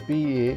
PA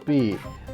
PA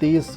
30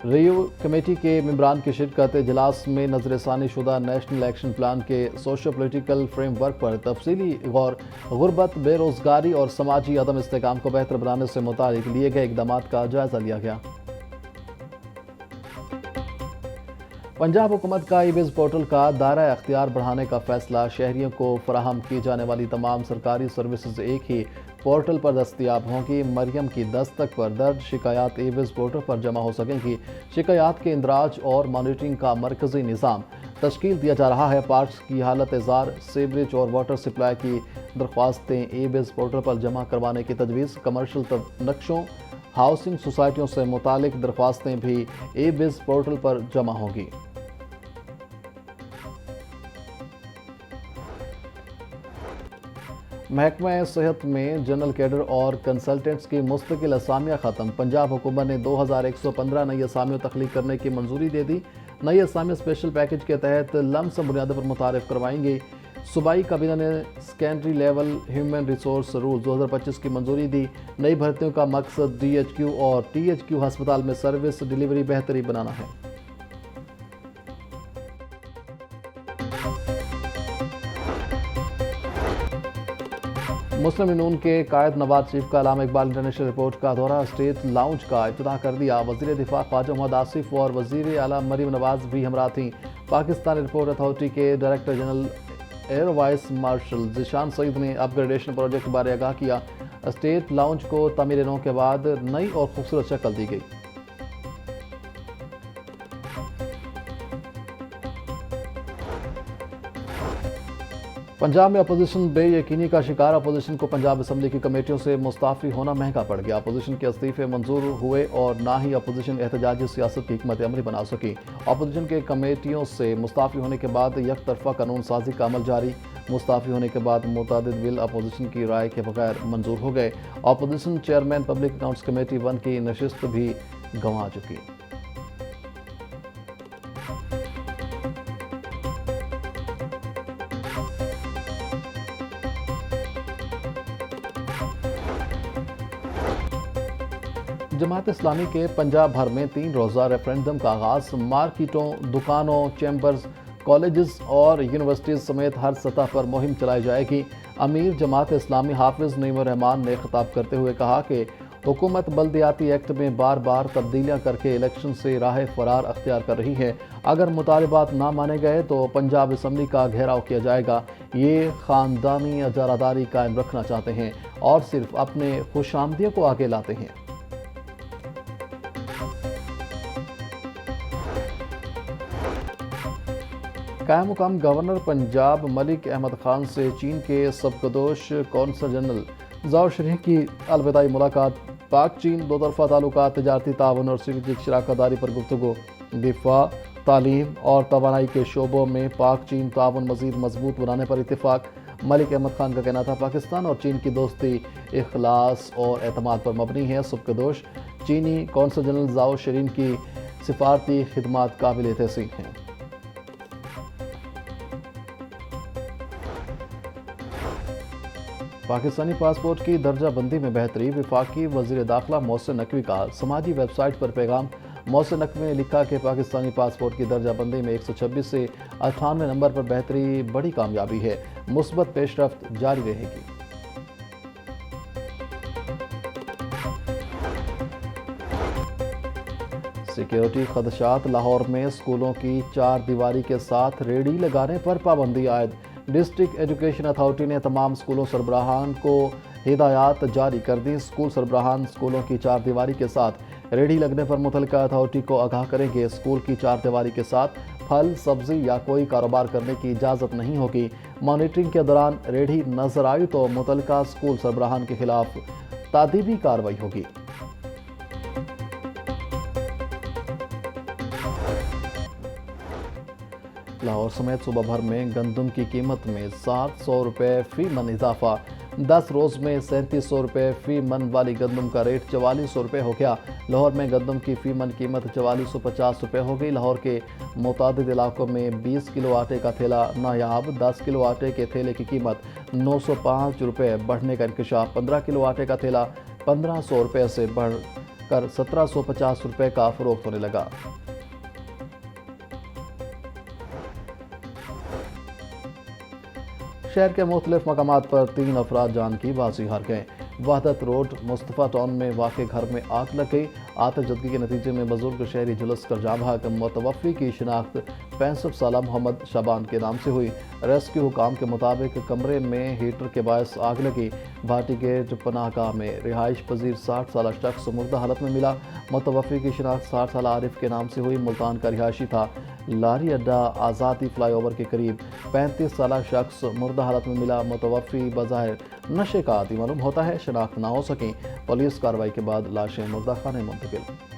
Rio committee کے ممبران کی شرکت اجلاس میں نظر ثانی شدہ نیشنل ایکشن پلان کے سوشو پولیٹیکل فریم ورک پر تفصیلی غور غربت، بے روزگاری اور سماجی عدم استحکام کو بہتر بنانے سے متعلق لیے گئے اقدامات کا جائزہ لیا گیا۔ پنجاب حکومت کا ای ویز پورٹل کا دائرہ اختیار بڑھانے کا فیصلہ، شہریوں کو فراہم کی جانے والی تمام سرکاری سروسز ایک ہی پورٹل پر دستیاب ہوں گی۔ مریم کی دستک پر درج شکایات ای ویز پورٹل پر جمع ہو سکیں گی۔ شکایات کے اندراج اور مانیٹرنگ کا مرکزی نظام تشکیل دیا جا رہا ہے۔ پارکس کی حالت زار، سیوریج اور واٹر سپلائی کی درخواستیں ای ویز پورٹل پر جمع کروانے کی تجویز۔ کمرشل نقشوں، ہاؤسنگ سوسائٹیوں سے متعلق درخواستیں بھی ای ویز پورٹل پر جمع ہوں گی۔ محکمہ صحت میں جنرل کیڈر اور کنسلٹنٹس کی مستقل اسامیاں ختم۔ پنجاب حکومت نے 2115 نئی اسامیاں تخلیق کرنے کی منظوری دے دی۔ نئی اسامیاں اسپیشل پیکج کے تحت لمسم بنیادوں پر متعارف کروائیں گی۔ صوبائی کابینہ نے secondary level human resource rule 2025 کی منظوری دی۔ نئی بھرتیوں کا مقصد ڈی ایچ کیو اور ٹی ایچ کیو ہسپتال میں سروس ڈیلیوری بہتری بنانا ہے۔ مسلم یونین کے قائد نواز شریف کا علامہ اقبال انٹرنیشنل ایئرپورٹ کا دورہ، اسٹیٹ لاؤنج کا افتتاح کر دیا۔ وزیر دفاع خواجہ محمد آصف اور وزیر اعلیٰ مریم نواز بھی ہمراہ تھیں۔ پاکستان ایئرپورٹ اتھارٹی کے director general air vice marshal Zeeshan Saeed نے اپ گریڈیشن پروجیکٹ کے بارے آگاہ کیا۔ اسٹیٹ لاؤنج کو تعمیر نو کے بعد نئی اور خوبصورت شکل دی گئی۔ پنجاب میں اپوزیشن بے یقینی کا شکار، اپوزیشن کو پنجاب اسمبلی کی کمیٹیوں سے مستعفی ہونا مہنگا پڑ گیا۔ اپوزیشن کے استعفے منظور ہوئے اور نہ ہی اپوزیشن احتجاجی سیاست کی حکمت عملی بنا سکی۔ اپوزیشن کے کمیٹیوں سے مستعفی ہونے کے بعد یک طرفہ قانون سازی کا عمل جاری۔ مستعفی ہونے کے بعد متعدد بل اپوزیشن کی رائے کے بغیر منظور ہو گئے۔ Opposition chairman public accounts committee 1 کی نشست بھی گنوا چکی۔ جماعت اسلامی کے پنجاب بھر میں 3 روزہ ریفرنڈم کا آغاز۔ مارکیٹوں، دکانوں، چیمبرز، کالجز اور یونیورسٹیز سمیت ہر سطح پر مہم چلائی جائے گی۔ امیر جماعت اسلامی حافظ نعیم الرحمان نے خطاب کرتے ہوئے کہا کہ حکومت بلدیاتی ایکٹ میں بار بار تبدیلیاں کر کے الیکشن سے راہ فرار اختیار کر رہی ہے۔ اگر مطالبات نہ مانے گئے تو پنجاب اسمبلی کا گھیراؤ کیا جائے گا۔ یہ خاندانی اجاراداری قائم رکھنا چاہتے ہیں اور صرف اپنے خوش آمدیوں کو آگے لاتے ہیں۔ قائم مقام گورنر پنجاب ملک احمد خان سے چین کے سبکدوش قونصل جنرل زاؤ شرین کی الوداعی ملاقات۔ پاک چین دو طرفہ تعلقات، تجارتی تعاون اور اسٹریٹجک شراکت داری پر گفتگو۔ دفاع، تعلیم اور توانائی کے شعبوں میں پاک چین تعاون مزید مضبوط بنانے پر اتفاق۔ ملک احمد خان کا کہنا تھا پاکستان اور چین کی دوستی اخلاص اور اعتماد پر مبنی ہے۔ سبکدوش چینی قونصل جنرل زاؤ شرین کی سفارتی خدمات قابل تحسین ہیں۔ پاکستانی پاسپورٹ کی درجہ بندی میں بہتری، وفاقی وزیر داخلہ محسن نقوی کا سماجی ویب سائٹ پر پیغام۔ محسن نقوی نے لکھا کہ پاکستانی پاسپورٹ کی درجہ بندی میں 126 سے 98 نمبر پر بہتری بڑی کامیابی ہے، مثبت پیش رفت جاری رہے گی۔ سیکیورٹی خدشات، لاہور میں اسکولوں کی 4 دیواری کے ساتھ ریڑھی لگانے پر پابندی عائد۔ ڈسٹرکٹ ایجوکیشن اتھارٹی نے تمام اسکولوں سربراہان کو ہدایات جاری کر دی۔ اسکول سربراہان اسکولوں کی 4 دیواری کے ساتھ ریڑھی لگنے پر متعلقہ اتھارٹی کو آگاہ کریں گے۔ اسکول کی 4 دیواری کے ساتھ پھل، سبزی یا کوئی کاروبار کرنے کی اجازت نہیں ہوگی۔ مانیٹرنگ کے دوران ریڑھی نظر آئی تو متعلقہ اسکول سربراہان کے خلاف تادیبی کارروائی ہوگی۔ لاہور سمیت صوبہ بھر میں گندم کی قیمت میں 700 روپے فی من اضافہ۔ 10 روز میں 3700 روپے فی من والی گندم کا ریٹ 4400 روپے ہو گیا۔ لاہور میں گندم کی فی من قیمت 4450 روپے ہو گئی۔ لاہور کے متعدد علاقوں میں 20 کلو آٹے کا تھیلا نایاب، 10 کلو آٹے کے تھیلے کی قیمت 905 روپے بڑھنے کا انکشاف، 15 کلو آٹے کا تھیلا 1500 روپے سے بڑھ کر 1750 روپے کا فروخت ہونے لگا۔ شہر کے مختلف مقامات پر 3 افراد جان کی بازی ہار گئے۔ وحدت روڈ مصطفیٰ ٹاؤن میں واقع گھر میں آگ لگ گئی۔ آتش زدگی کے نتیجے میں بزرگ شہری جھلس کر جاں بحق۔ متوفی کی شناخت 65 سالہ محمد شعبان کے نام سے ہوئی۔ ریسکیو حکام کے مطابق کمرے میں ہیٹر کے باعث آگ لگی۔ بھاٹی گیٹ پناہ گاہ میں رہائش پذیر 60 سالہ شخص مردہ حالت میں ملا۔ متوفی کی شناخت 60 سالہ عارف کے نام سے ہوئی، ملتان کا رہائشی تھا۔ لاری اڈا آزادی فلائی اوور کے قریب 35 سالہ شخص مردہ حالت میں ملا۔ متوفی بظاہر نشے کا عادی معلوم ہوتا ہے، شناخت نہ ہو سکیں۔ پولیس کارروائی کے بعد لاشیں مردہ خانے منتقل۔